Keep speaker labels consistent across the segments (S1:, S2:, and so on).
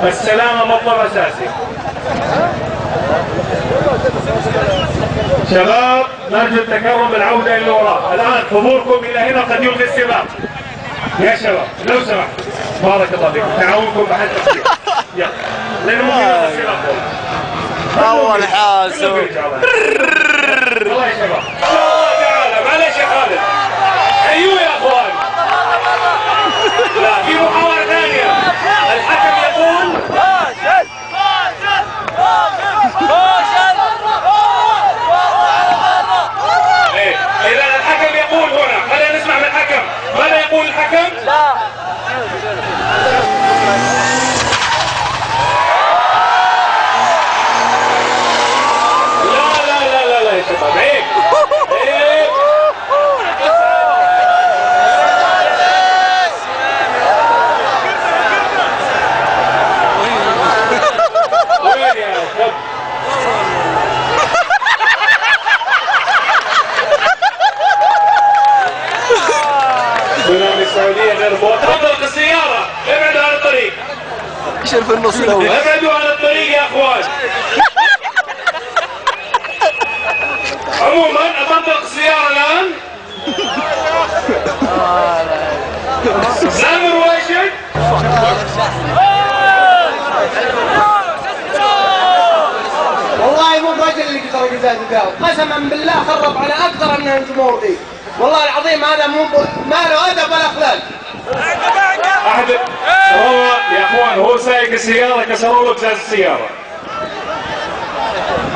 S1: السلامة مطلب أساسي. شباب نرجو التكرم بالعودة إلى الوراء. الآن حضوركم إلى هنا قد يلغي السباق. يا شباب لو سمحت بارك الله فيكم تعاونكم بحد تفكير. يلا لأنه ممكن يلغي السباق.
S2: أول حاسب.
S1: الله يا شباب. الله تعالى معلش يا خالد. أيوه يا أخوان. لا في محاولة ثانية. الحكم يقول فاشل فاشل فاشل. إذا الحكم يقول هنا، خلينا نسمع من الحكم، ماذا يقول الحكم؟ لا لا لا لا لا لا يا شباب عيب عيب. وين يا شباب؟ سونامي السعودية غير موفق. اطلق السيارة، ابعدوا عن الطريق.
S2: ايش في النص الاول؟
S1: ابعدوا عن الطريق يا اخوان. عموما اطلق السيارة الان. سامر واشد.
S3: والله مو الرجل اللي كسر قزاز القهوة، قسما بالله خرب على اكثر من الجمهور دي. والله العظيم هذا ما له ادب ولا اخلاق.
S1: احد هو يا اخوان هو سايق السيارة كسروا له قزاز السيارة.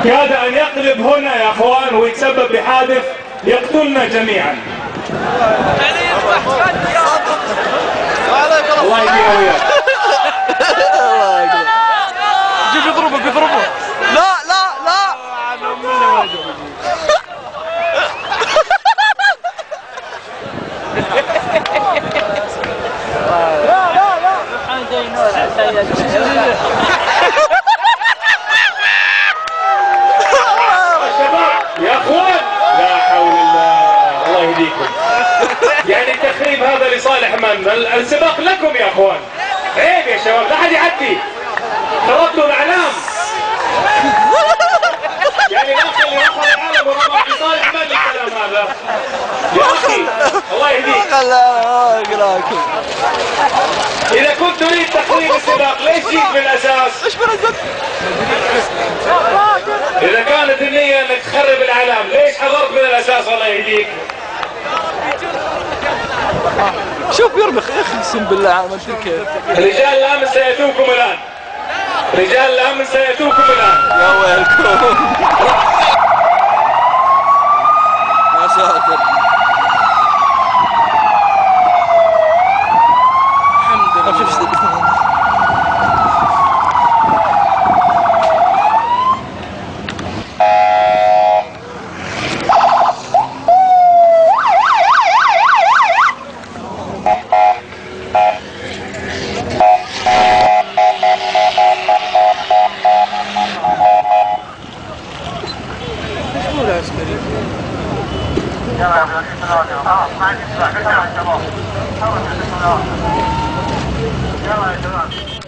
S1: كاد ان يقلب هنا يا اخوان ويتسبب بحادث يقتلنا جميعا. الله يهدينا وياك.
S2: شوف يضربه بيضربه. لا لا لا.
S1: يا اخوان لا حول الله الله يهديكم. يعني التخريب هذا لصالح من؟ السباق لكم يا اخوان. عيب يا شباب لا حد يعدي. خربتوا الاعلام. يعني داخل يوصل العالم وربع لصالح من الكلام هذا؟ يا اخي الله يهديك. اذا كنت تريد تخريب السباق ليش جيت من الاساس؟ اذا كانت النية انك تخرب الاعلام ليش حضرت من الاساس الله يهديك؟
S2: شوف يرمخ يا اخي اقسم بالله عملت كيف.
S1: رجال الامن سياتوكم الان. رجال الامن سياتوكم الان.
S2: يا ويلكم. يا ساتر. الحمد لله.
S4: يلا يا شباب